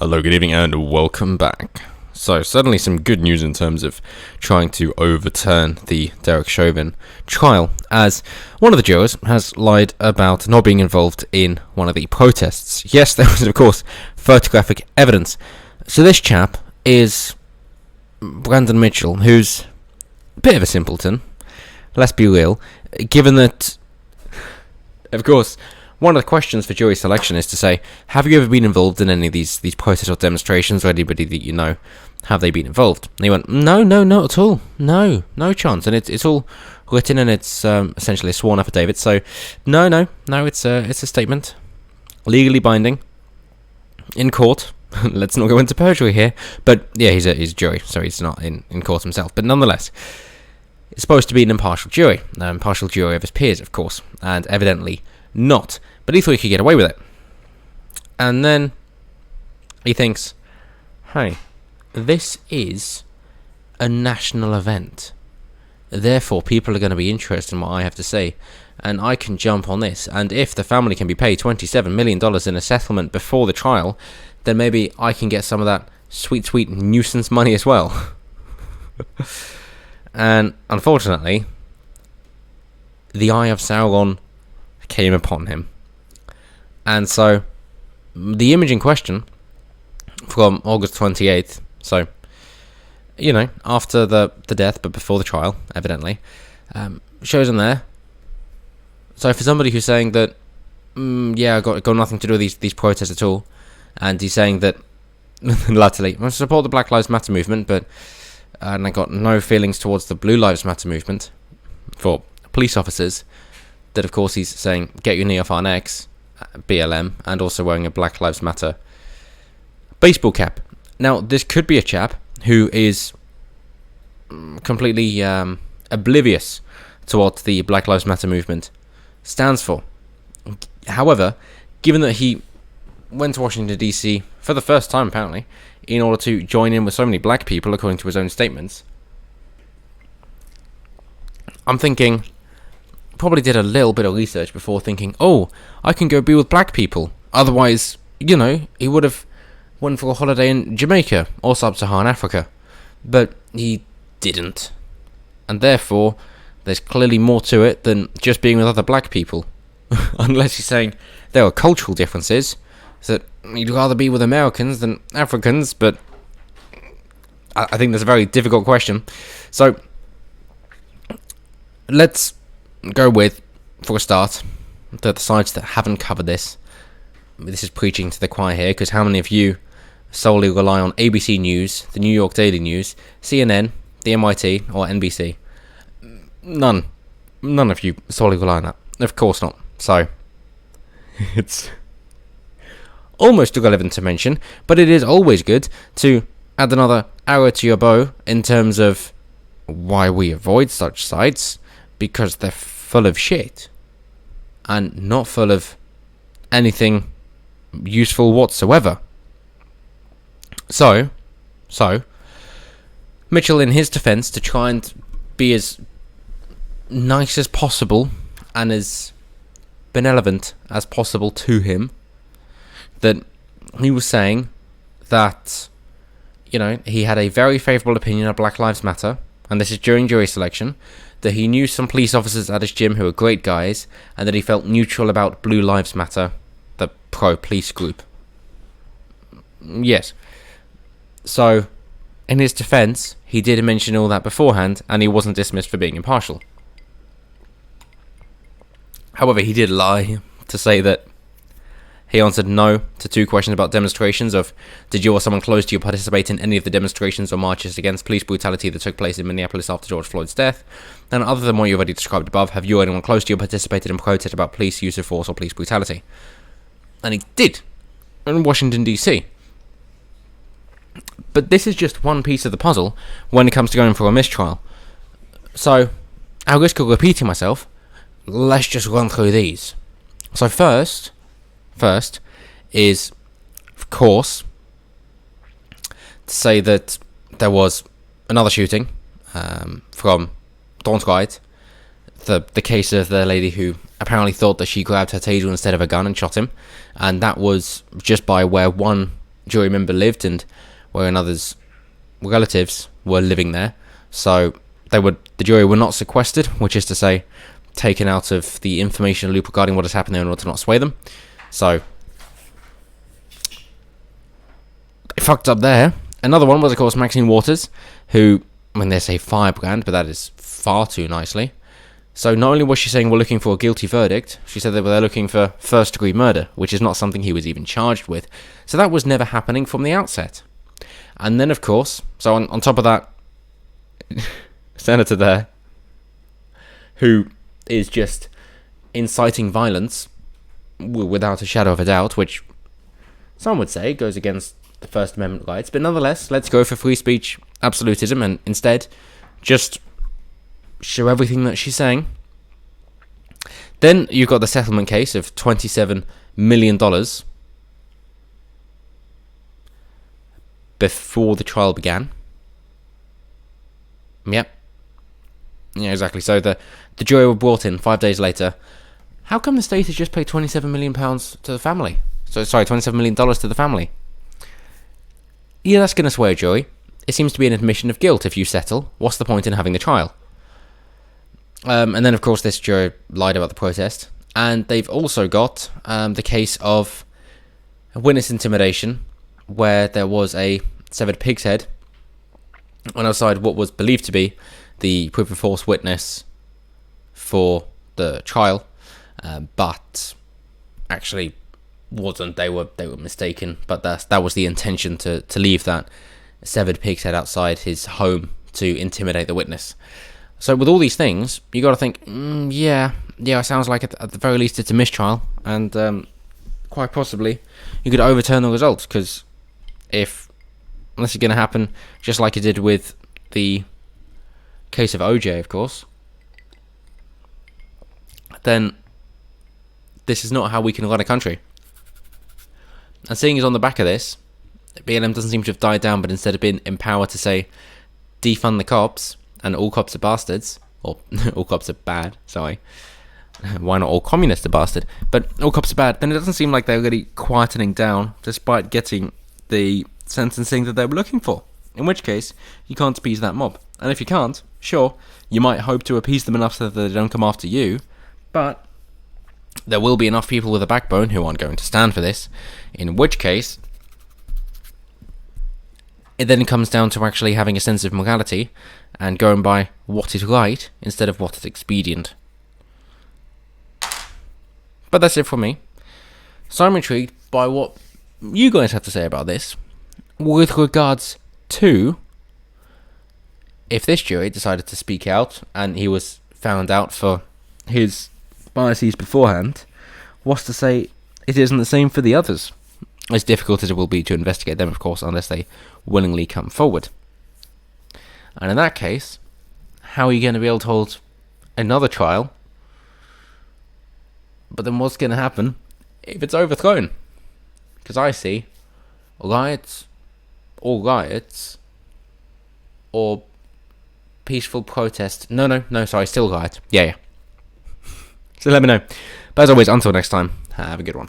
Hello, good evening, and welcome back. So, certainly some good news in terms of trying to overturn the Derek Chauvin trial, as one of the jurors has lied about not being involved in one of the protests. Yes, there was, of course, photographic evidence. So this chap is Brandon Mitchell, who's a bit of a simpleton, let's be real, given that, of course, one of the questions for jury selection is to say, have you ever been involved in any of these protests or demonstrations, or anybody that you know, have they been involved? And he went, no, not at all. No chance. And it's all written, and it's essentially a sworn affidavit. So, no, it's a statement, legally binding, in court. Let's not go into perjury here. But, yeah, he's a jury, so he's not in court himself. But nonetheless, it's supposed to be an impartial jury of his peers, of course, and evidently not. But he thought he could get away with it. And then he thinks, hey, this is a national event. Therefore, people are going to be interested in what I have to say. And I can jump on this. And if the family can be paid $27 million in a settlement before the trial, then maybe I can get some of that sweet nuisance money as well. And unfortunately, the eye of Sauron came upon him. And so, the image in question from August 28th, so, after the death, but before the trial, evidently, shows him there. So for somebody who's saying that, I got nothing to do with these protests at all, and he's saying that, latterly, I support the Black Lives Matter movement, and I got no feelings towards the Blue Lives Matter movement for police officers, that of course he's saying, get your knee off our necks, BLM, and also wearing a Black Lives Matter baseball cap. Now, this could be a chap who is completely oblivious to what the Black Lives Matter movement stands for. However, given that he went to Washington, D.C. for the first time, apparently, in order to join in with so many black people, according to his own statements, I'm thinking, probably did a little bit of research before thinking, I can go be with black people. Otherwise, he would have went for a holiday in Jamaica or Sub-Saharan Africa. But he didn't. And therefore, there's clearly more to it than just being with other black people. Unless you're saying there are cultural differences, that you'd rather be with Americans than Africans, but I think that's a very difficult question. So, let's go with, for a start, the sides that haven't covered this. This is preaching to the choir here, because how many of you solely rely on ABC News, the New York Daily News, CNN, the MIT, or NBC? None of you solely rely on that. Of course not. So, it's almost irrelevant to mention, but it is always good to add another arrow to your bow in terms of why we avoid such sites, because they're full of shit and not full of anything useful whatsoever. So Mitchell, in his defense, to try and be as nice as possible and as benevolent as possible to him, that he was saying that, he had a very favourable opinion of Black Lives Matter, and this is during jury selection, that he knew some police officers at his gym who were great guys, and that he felt neutral about Blue Lives Matter, the pro-police group. Yes. So, in his defence, he did mention all that beforehand, and he wasn't dismissed for being impartial. However, he did lie to say that he answered no to 2 questions about demonstrations of, did you or someone close to you participate in any of the demonstrations or marches against police brutality that took place in Minneapolis after George Floyd's death? And other than what you already described above, have you or anyone close to you participated in protests about police use of force or police brutality? And he did, in Washington, D.C. But this is just one piece of the puzzle when it comes to going for a mistrial. So, at risk of repeating myself, let's just run through these. So first is, of course, to say that there was another shooting from Dawn's Ride, the case of the lady who apparently thought that she grabbed her taser instead of a gun and shot him, and that was just by where one jury member lived and where another's relatives were living there. So the jury were not sequestered, which is to say, taken out of the information loop regarding what has happened there in order to not sway them. So they fucked up there. Another one was, of course, Maxine Waters, who, I mean, they say firebrand, but that is far too nicely. So not only was she saying we're looking for a guilty verdict, she said that they're looking for first-degree murder, which is not something he was even charged with. So that was never happening from the outset. And then, of course, so on top of that, senator there, who is just inciting violence without a shadow of a doubt, which some would say goes against the First Amendment rights. But nonetheless, let's go for free speech absolutism and instead just show everything that she's saying. Then you've got the settlement case of $27 million before the trial began. Yep. Yeah, exactly. So the jury were brought in 5 days later. How come the state has just paid £27 million to the family? $27 million to the family. Yeah, that's going to sway a jury. It seems to be an admission of guilt if you settle. What's the point in having the trial? And then, of course, this jury lied about the protest. And they've also got the case of witness intimidation, where there was a severed pig's head on outside what was believed to be the proof of false witness for the trial, but actually wasn't. They were mistaken, but that was the intention, to leave that severed pig's head outside his home to intimidate the witness. So with all these things, you got to think, yeah, it sounds like at the very least it's a mistrial, and quite possibly you could overturn the results, because unless it's going to happen just like it did with the case of OJ, of course, then this is not how we can run a country. And seeing as on the back of this, BLM doesn't seem to have died down, but instead have been empowered to say, defund the cops, and all cops are bastards, or all cops are bad, sorry. Why not all communists are bastard? But all cops are bad, then it doesn't seem like they're really quietening down, despite getting the sentencing that they were looking for. In which case, you can't appease that mob. And if you can't, sure, you might hope to appease them enough so that they don't come after you, but there will be enough people with a backbone who aren't going to stand for this, in which case it then comes down to actually having a sense of morality and going by what is right instead of what is expedient. But that's it for me. So I'm intrigued by what you guys have to say about this with regards to if this jury decided to speak out and he was found out for his biases beforehand, what's to say it isn't the same for the others? As difficult as it will be to investigate them, of course, unless they willingly come forward. And in that case, how are you going to be able to hold another trial? But then what's going to happen if it's overthrown? Because I see riots, or peaceful protest. Sorry, still riot. Yeah. So let me know. But as always, until next time, have a good one.